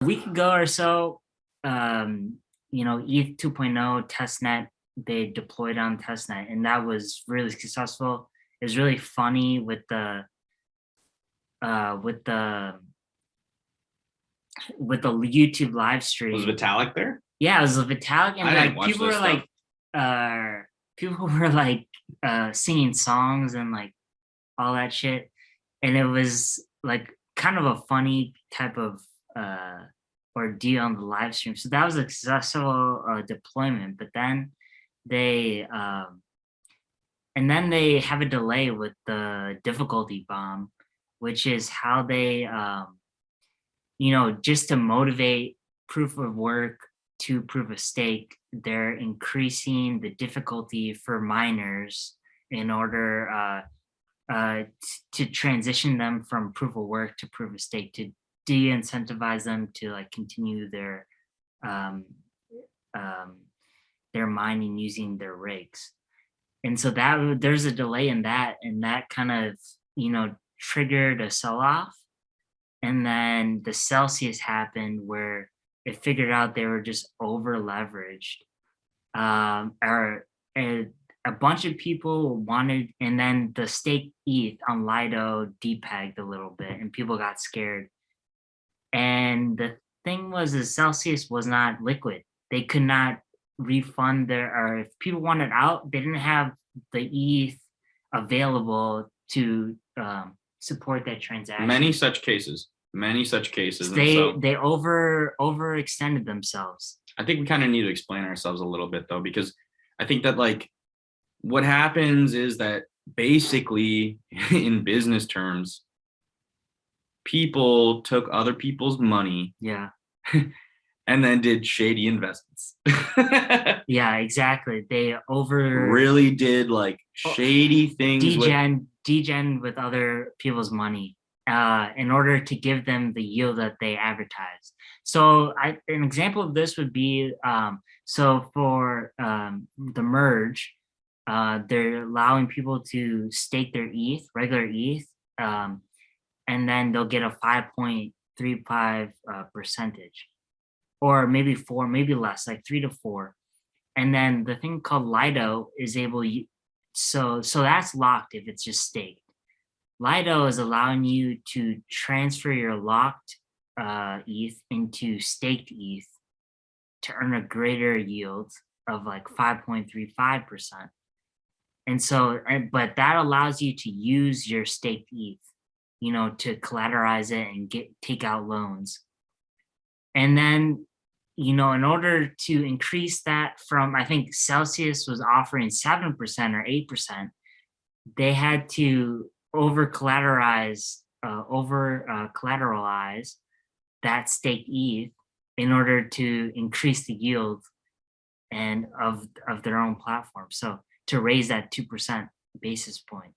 A week ago or so, ETH 2.0 testnet, they deployed on testnet, and that was really successful. It was really funny with the uh with the with the YouTube live Was stream. Vitalik there? Yeah, it was a Vitalik, and I didn't like watch this stuff. people were like singing songs and like all that shit, and it was like kind of a funny type of ordeal on the live stream. So that was a successful deployment, but then they they have a delay with the difficulty bomb, which is how they just to motivate proof of work to proof of stake, they're increasing the difficulty for miners in order to transition them from proof of work to proof of stake, to de-incentivize them to like continue um, um, their mining using their rigs. And so that there's a delay in that, and that kind of triggered a sell-off. And then the Celsius happened where it figured out they were just over leveraged. Or a bunch of people wanted, and then the stake ETH on Lido depegged a little bit, and people got scared. And the thing was, the Celsius was not liquid. They could not refund or if people wanted out, they didn't have the ETH available to support that transaction. Many such cases. So They overextended themselves. I think we kind of need to explain ourselves a little bit though, because I think that like what happens is that basically in business terms, people took other people's money Yeah. and then did shady investments. Yeah, exactly. They really did like shady things. Degen with other people's money in order to give them the yield that they advertise. So an example of this would be, so for the merge, they're allowing people to stake their ETH, regular ETH, and then they'll get a 5.35 percentage, or maybe 4, maybe less, like 3 to 4. And then the thing called Lido is so that's locked if it's just staked. Lido is allowing you to transfer your locked ETH into staked ETH to earn a greater yield of like 5.35%. And so, but that allows you to use your staked ETH, to collateralize it and take out loans. And then, in order to increase that from, I think Celsius was offering 7% or 8%, they had to collateralize that stake ETH in order to increase the yield and of their own platform. So to raise that 2% basis point.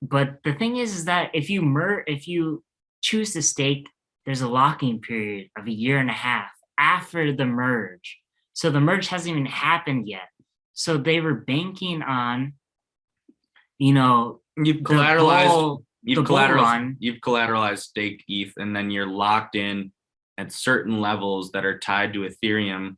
But the thing is that if you choose to stake, there's a locking period of 1.5 years after the merge. So the merge hasn't even happened yet. So they were banking on, you've collateralized staked ETH, and then you're locked in at certain levels that are tied to Ethereum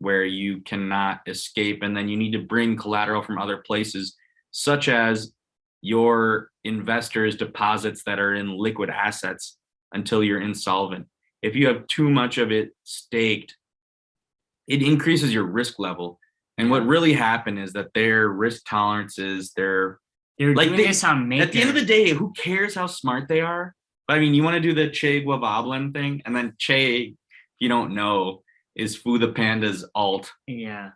where you cannot escape. And then you need to bring collateral from other places, such as your investors' deposits that are in liquid assets until you're insolvent. If you have too much of it staked, it increases your risk level. And what really happened is that their risk tolerances, they're like doing this on Maker. At the end of the day, who cares how smart they are? But I mean, you want to do the Che Guavablin thing, and then Che, if you don't know, is Fu the Panda's alt. Yeah.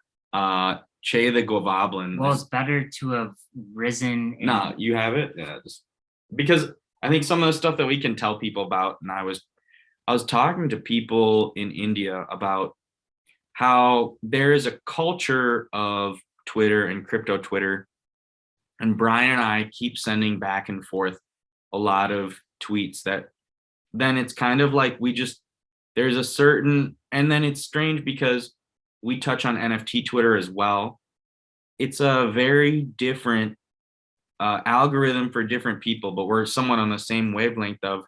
Che the Guavablin. Well, it's better to have risen. No, you have it. Yeah, just because I think some of the stuff that we can tell people about, and I was talking to people in India about how there is a culture of Twitter and crypto Twitter, and Brian and I keep sending back and forth a lot of tweets that then it's kind of like there's a certain, and then it's strange because we touch on NFT Twitter as well. It's a very different algorithm for different people, but we're somewhat on the same wavelength of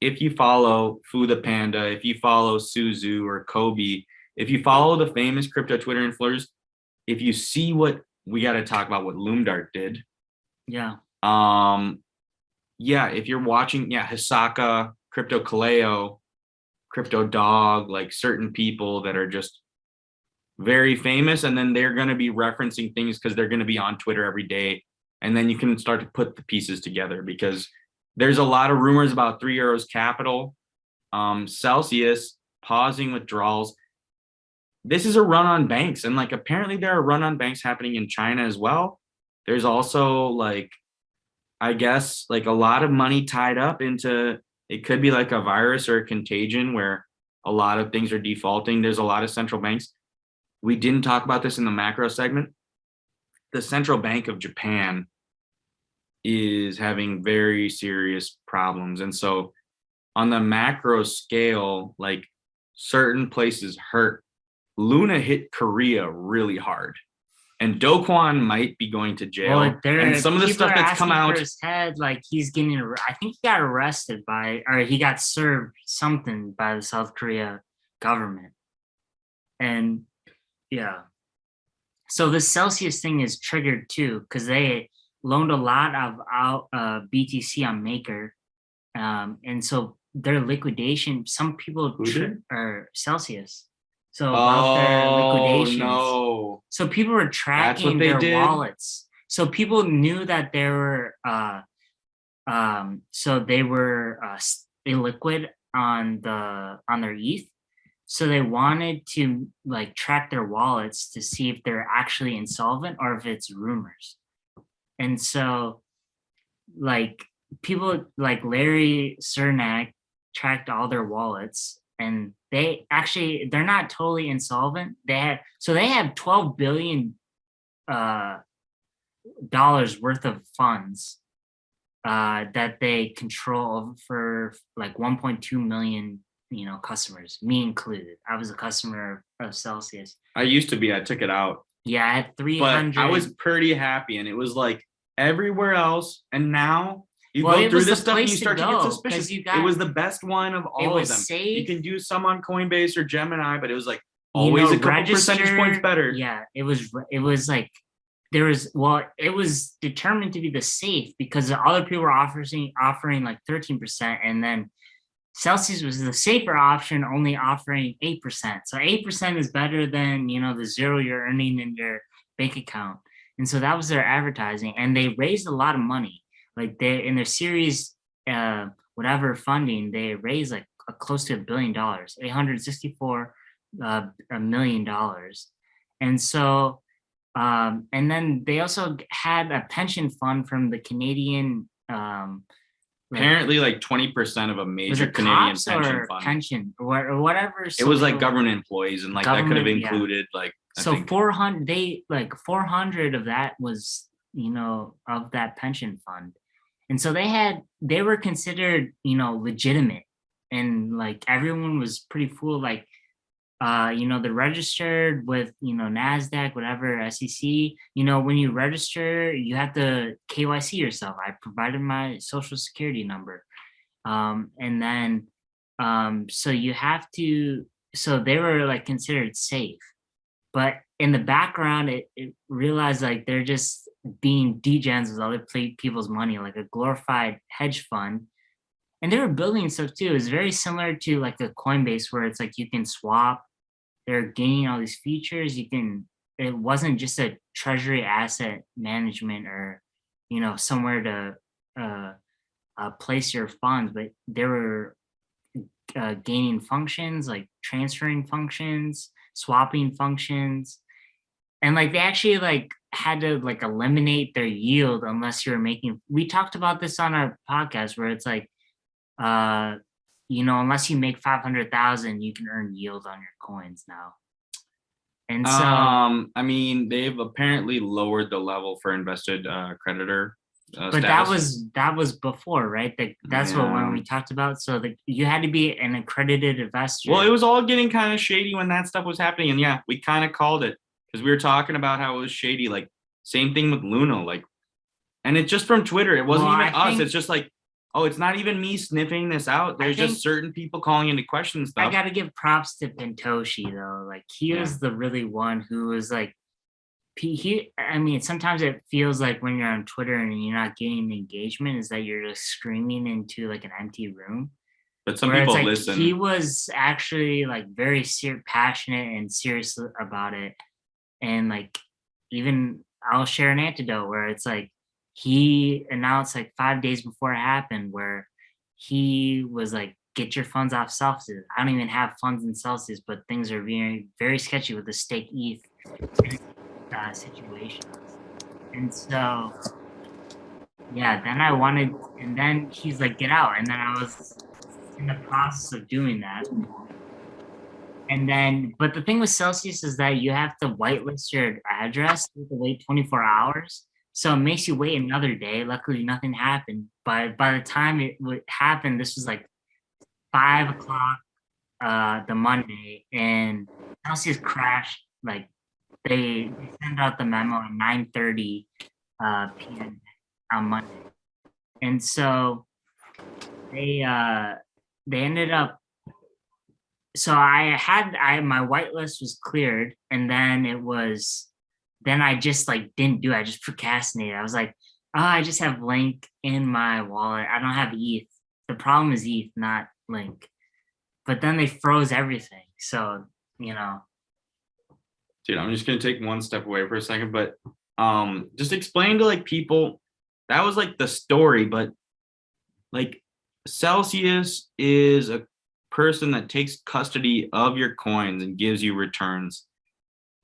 if you follow Fu the Panda, if you follow Suzu or Kobe, if you follow the famous crypto Twitter influencers, if you see what we got to talk about what Loomdart did. Yeah. Yeah, if you're watching, yeah, Hisaka, Crypto Kaleo, Crypto Dog, like certain people that are just very famous, and then they're going to be referencing things because they're going to be on Twitter every day. And then you can start to put the pieces together because there's a lot of rumors about 3 Arrows Capital, Celsius pausing withdrawals. This is a run on banks, and like apparently there are run on banks happening in China as well. There's also like, I guess, like a lot of money tied up into it could be like a virus or a contagion where a lot of things are defaulting. There's a lot of central banks. We didn't talk about this in the macro segment. The Central Bank of Japan is having very serious problems. And so on the macro scale, like certain places hurt. Luna hit Korea really hard. And Do Kwon might be going to jail. Well, and some of the stuff that's come out, for his head, like he's getting. I think he got arrested or he got served something by the South Korea government, and yeah. So this Celsius thing is triggered too because they loaned a lot of BTC on Maker, and so their liquidation. Some people are Celsius. So about their liquidations. No. So people were tracking their wallets. So people knew that they were so they were illiquid on their ETH. So they wanted to like track their wallets to see if they're actually insolvent or if it's rumors. And so like people like Larry Cernak tracked all their wallets, and they're not totally insolvent. They have $12 billion dollars worth of funds that they control for like 1.2 million customers, me included. I was a customer of Celsius. I used to be. I took it out. Yeah, I had 300. But I was pretty happy, and it was like everywhere else. And now you go through this stuff and you start to get suspicious. It was the best one of all of them. Safe. You can do some on Coinbase or Gemini, but it was like always a couple percentage points better. Yeah, it was like it was determined to be the safe because the other people were offering like 13%, and then Celsius was the safer option, only offering 8%. So 8% is better than the zero you're earning in your bank account. And so that was their advertising, and they raised a lot of money. Like they in their series whatever funding, they raised like close to $1 billion, $864 million. And so and then they also had a pension fund from the Canadian apparently like 20% of a major Canadian pension fund or whatever. It was like government employees, and like that could have included like so 400 of that was of that pension fund. And so they were considered legitimate, and like everyone was pretty fooled. Like they're registered with NASDAQ, whatever, SEC. When you register, you have to KYC yourself. I provided my social security number, and then so you have to. So they were like considered safe, but in the background, it realized like they're just being degens with other people's money, like a glorified hedge fund. And they were building stuff too. It's very similar to like a Coinbase, where it's like you can swap. They're gaining all these features. It wasn't just a treasury asset management or, somewhere to place your funds, but they were gaining functions like transferring functions, swapping functions. And like they actually like had to like eliminate their yield unless you're making. We talked about this on our podcast where it's like, unless you make 500,000, you can earn yield on your coins now. And so, I mean, they've apparently lowered the level for invested creditor. But status. that was before, right? That's what when we talked about. So you had to be an accredited investor. Well, it was all getting kind of shady when that stuff was happening, and yeah, we kind of called it because we were talking about how it was shady. Like same thing with Luna, like, and it's just from Twitter. It wasn't even us. It's just like oh, it's not even me sniffing this out. I There's think just certain people calling into question I stuff. gotta give props to Pentoshi though. Like he Yeah. was the really one who was like I mean, sometimes it feels like when you're on Twitter and you're not getting engagement is that you're just screaming into like an empty room. But some Where it's people like he listen. was actually like very passionate and serious about it. And like even I'll share an anecdote where it's like he announced like 5 days before it happened where he was like, get your funds off Celsius. I don't even have funds in Celsius, but things are very, very sketchy with the stake ETH situations. And so, yeah, then I wanted, and then he's like, get out. And then I was in the process of doing that. And then, but the thing with Celsius is that you have to whitelist your address. You have to wait 24 hours. So it makes you wait another day. Luckily, nothing happened. But by the time it would happen, this was like 5 o'clock the Monday, and Celsius crashed. Like they sent out the memo at 9:30 p.m. on Monday, and so they ended up. So I my whitelist was cleared, and then I just like didn't do it. I just procrastinated. I was like, oh, I just have Link in my wallet. I don't have ETH. The problem is ETH, not Link. But then they froze everything. So, you know. Dude, I'm just gonna take one step away for a second, but just explain to like people that was like the story, but like Celsius is a person that takes custody of your coins and gives you returns.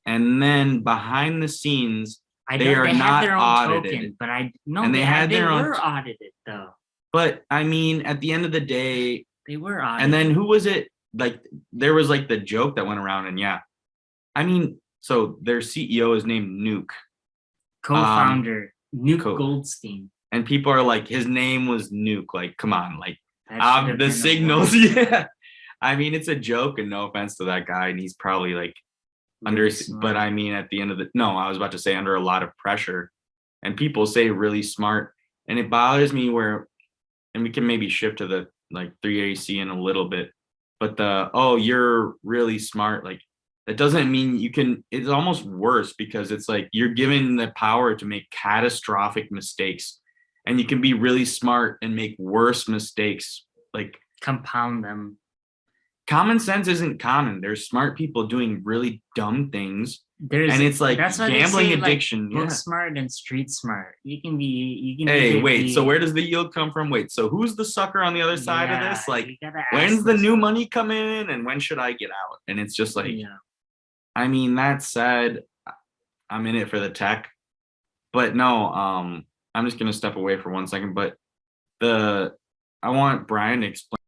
And then behind the scenes, I they know are they have not their own audited. token, but I no, And they had they their own were audited though. But I mean, at the end of the day, They were audited. and then who was it? Like there was like the joke that went around, and yeah, I mean, so their CEO is named Nuke, co-founder Nuke co- Goldstein. and people are like, his name was Nuke. Like, come on, like the been signals. Yeah, I mean, it's a joke, and no offense to that guy, and he's probably like under, really smart. but I mean, at the end of the no, I was about to say under a lot of pressure, and people say really smart, and it bothers me where, and we can maybe shift to the like 3AC in a little bit, but the oh, you're really smart, like that doesn't mean you can. It's almost worse because it's like you're given the power to make catastrophic mistakes, and you can be really smart and make worse mistakes, like compound them. Common sense isn't common. There's smart people doing really dumb things. And it's like that's gambling say, addiction. Like, book smart and street smart. You can Hey, wait, so where does the yield come from? Wait, so who's the sucker on the other side of this? Like, when's the new money come in and when should I get out? And it's just like, I mean, that said, I'm in it for the tech. But no, I'm just gonna step away for 1 second. But I want Brian to explain